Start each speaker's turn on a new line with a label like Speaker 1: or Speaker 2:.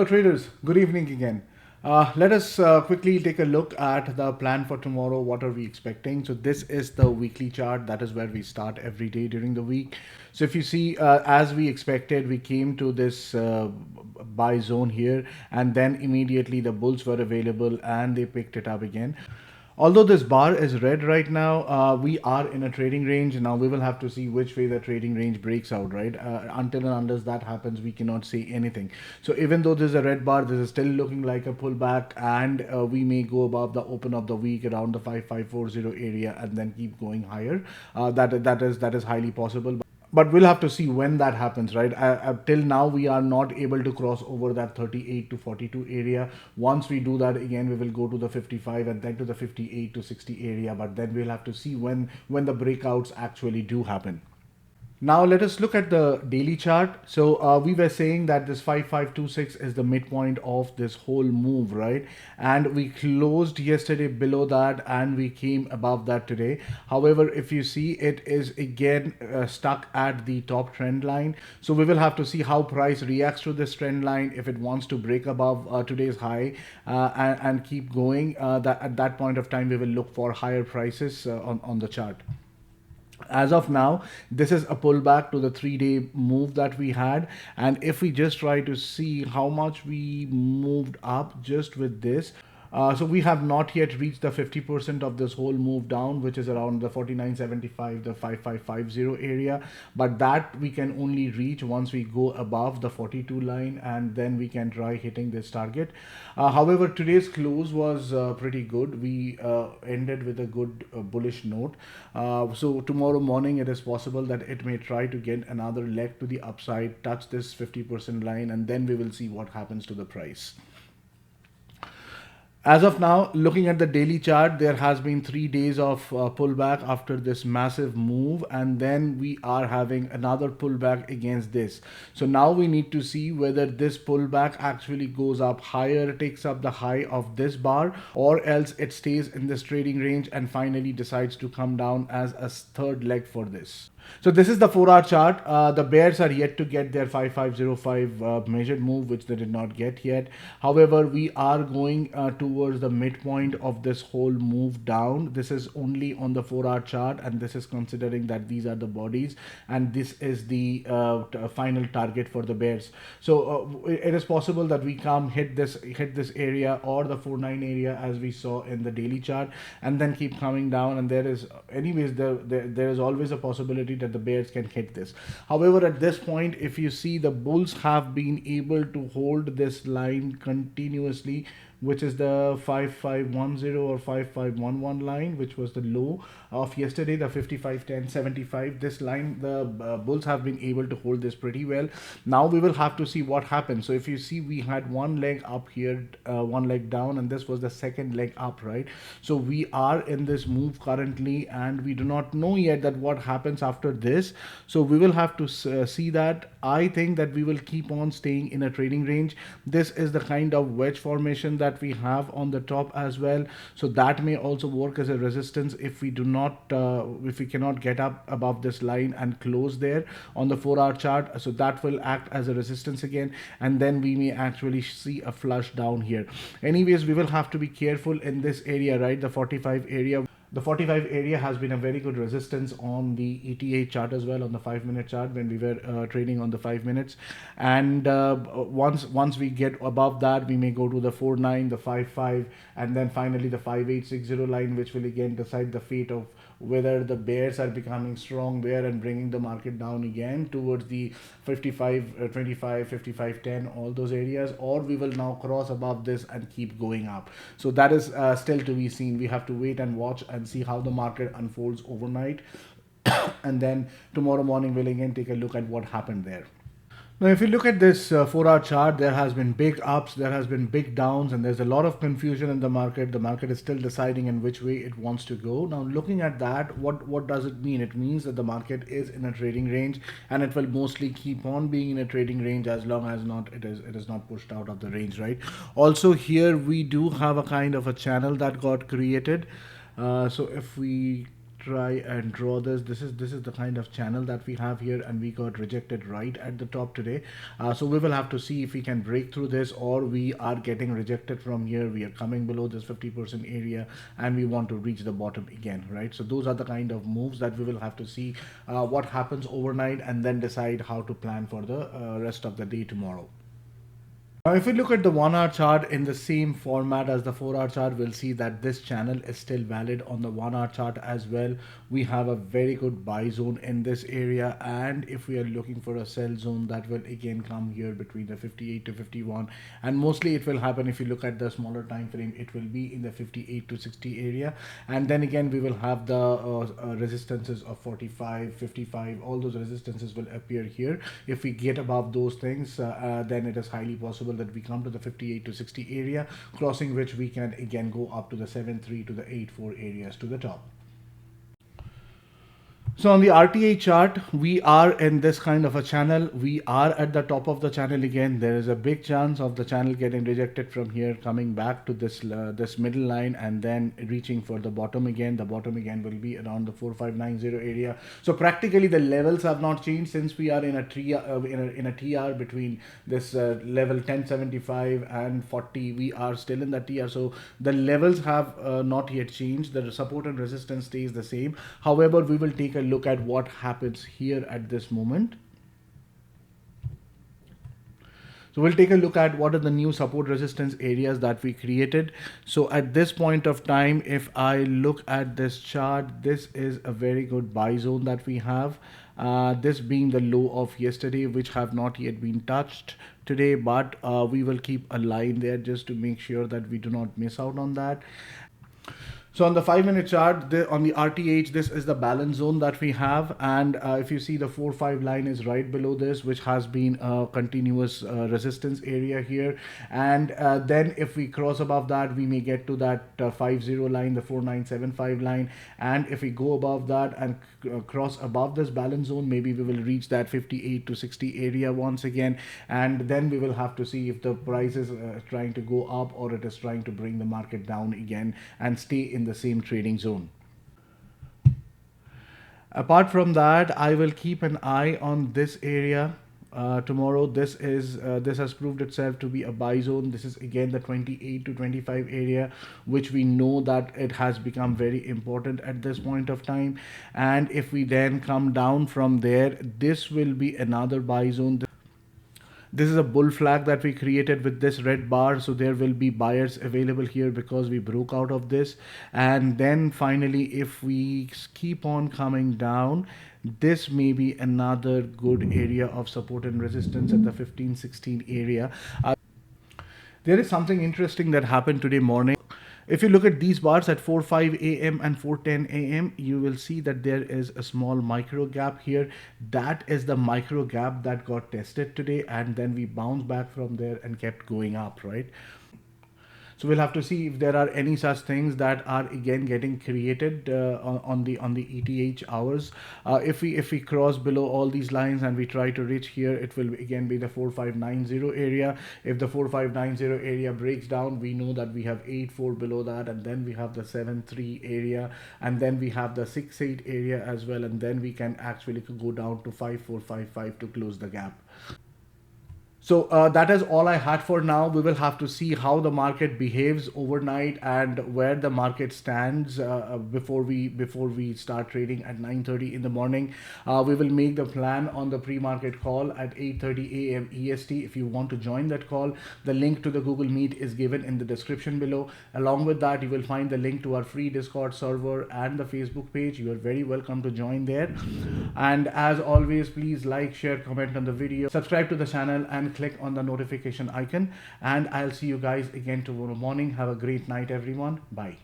Speaker 1: traders, good evening again. Let us quickly take a look at the plan for tomorrow. What are we expecting? So this is the weekly chart. That is where we start every day during the week. So if you see, as we expected, we came to this buy zone here, and then immediately the bulls were available and they picked it up again. Although this bar is red right now, we are in a trading range. Now we will have to see which way the trading range breaks out, right? Until and unless that happens, we cannot say anything. So even though there's a red bar, this is still looking like a pullback, and we may go above the open of the week around the 5540 area and then keep going higher. That is highly possible, but we'll have to see when that happens, right? Till now we are not able to cross over that 38 to 42 area. Once we do that again, we will go to the 55 and then to the 58 to 60 area, but then we'll have to see when the breakouts actually do happen. Now let us look at the daily chart. So we were saying that this 5526 is the midpoint of this whole move, right? And we closed yesterday below that and we came above that today. However, if you see, it is again stuck at the top trend line. So we will have to see how price reacts to this trend line. If it wants to break above today's high and keep going, that at that point of time we will look for higher prices on the chart. As of now, this is a pullback to the 3-day move that we had, and if we just try to see how much we moved up just with this, so we have not yet reached the 50% of this whole move down, which is around the 49.75, the 5550 area. But that we can only reach once we go above the 42 line, and then we can try hitting this target. However, today's close was pretty good. We ended with a good bullish note. So tomorrow morning, it is possible that it may try to get another leg to the upside, touch this 50% line, and then we will see what happens to the price. As of now, looking at the daily chart, there has been 3 days of pullback after this massive move, and then we are having another pullback against this. So now we need to see whether this pullback actually goes up higher, takes up the high of this bar, or else it stays in this trading range and finally decides to come down as a third leg for this. So this is the 4-hour chart. The bears are yet to get their 5505 measured move, which they did not get yet. However, we are going towards the midpoint of this whole move down. This is only on the 4-hour chart, and this is considering that these are the bodies, and this is the final target for the bears. So it is possible that we come hit this area or the 49 area as we saw in the daily chart, and then keep coming down. And there is always a possibility that the bears can hit this. However, at this point, if you see, the bulls have been able to hold this line continuously, which is the 5510 or 5511 line, which was the low of yesterday, the 5510.75. This line, the bulls have been able to hold this pretty well. Now we will have to see what happens. So if you see, we had one leg up here, one leg down, and this was the second leg up, right? So we are in this move currently, and we do not know yet that what happens after this. So we will have to see that. I think that we will keep on staying in a trading range. This is the kind of wedge formation that we have on the top as well, so that may also work as a resistance if we cannot get up above this line and close there on the 4-hour chart. So that will act as a resistance again, and then we may actually see a flush down here. Anyways, we will have to be careful in this area, right? The 45 area. The 45 area has been a very good resistance on the ETA chart as well, on the 5-minute chart when we were trading on the 5 minutes. And once we get above that, we may go to the 49, the 55, and then finally the 5860 line, which will again decide the fate of whether the bears are becoming strong there and bringing the market down again towards the 55 25, 55 10, all those areas, or we will now cross above this and keep going up. So that is still to be seen. We have to wait and watch and see how the market unfolds overnight and then tomorrow morning we'll again take a look at what happened there. Now, if you look at this 4-hour chart, there has been big ups, there has been big downs, and there's a lot of confusion in the market. The market is still deciding in which way it wants to go. Now, looking at that, what does it mean? It means that the market is in a trading range, and it will mostly keep on being in a trading range as long as it is not pushed out of the range, right? Also, here we do have a kind of a channel that got created. So if we try and draw this. This is the kind of channel that we have here, and we got rejected right at the top today. So we will have to see if we can break through this, or we are getting rejected from here. We are coming below this 50% area, and we want to reach the bottom again, right? So those are the kind of moves that we will have to see what happens overnight, and then decide how to plan for the rest of the day tomorrow. Now, if we look at the 1 hour chart in the same format as the 4 hour chart, we'll see that this channel is still valid on the 1 hour chart as well. We have a very good buy zone in this area, and if we are looking for a sell zone, that will again come here between the 58 to 51, and mostly it will happen if you look at the smaller time frame. It will be in the 58 to 60 area, and then again we will have the resistances of 45, 55. All those resistances will appear here. If we get above those things, then it is highly possible that we come to the 58 to 60 area, crossing which we can again go up to the 7.3 to the 8.4 areas to the top. So on the RTA chart, we are in this kind of a channel. We are at the top of the channel again. There is a big chance of the channel getting rejected from here, coming back to this middle line, and then reaching for the bottom again. The bottom again will be around the 4590 area. So practically the levels have not changed since we are in a TR between this level 1075 and 40. We are still in the TR. So the levels have not yet changed. The support and resistance stays the same. However, we will take a look at what happens here at this moment. So we'll take a look at what are the new support resistance areas that we created. So at this point of time, if I look at this chart, this is a very good buy zone that we have. This being the low of yesterday, which have not yet been touched today, but we will keep a line there just to make sure that we do not miss out on that. So on the 5-minute chart, on the RTH, this is the balance zone that we have. And if you see, the 4-5 line is right below this, which has been a continuous resistance area here. And then if we cross above that, we may get to that 50 line, the 4975 line. And if we go above that and cross above this balance zone, maybe we will reach that 58 to 60 area once again. And then we will have to see if the price is trying to go up, or it is trying to bring the market down again and stay in the same trading zone. Apart from that, I will keep an eye on this area tomorrow. This has proved itself to be a buy zone. This is again the 28 to 25 area, which we know that it has become very important at this point of time. And if we then come down from there, this will be another buy zone. This is a bull flag that we created with this red bar. So there will be buyers available here because we broke out of this. And then finally, if we keep on coming down, this may be another good area of support and resistance at the 15-16 area. There is something interesting that happened today morning. If you look at these bars at 4:05 a.m. and 4:10 a.m., you will see that there is a small micro gap here. That is the micro gap that got tested today, and then we bounced back from there and kept going up, right? So we'll have to see if there are any such things that are again getting created on the ETH hours. If we cross below all these lines and we try to reach here, it will again be the 4590 area. If the 4590 area breaks down, we know that we have 84 below that, and then we have the 73 area, and then we have the 68 area as well, and then we can actually go down to 5455 to close the gap. So that is all I had for now. We will have to see how the market behaves overnight and where the market stands before we start trading at 9:30 in the morning. We will make the plan on the pre-market call at 8:30 a.m. EST. If you want to join that call, the link to the Google Meet is given in the description below. Along with that, you will find the link to our free Discord server and the Facebook page. You are very welcome to join there. And as always, please like, share, comment on the video, subscribe to the channel, and click on the notification icon. And I'll see you guys again tomorrow morning. Have a great night, everyone. Bye.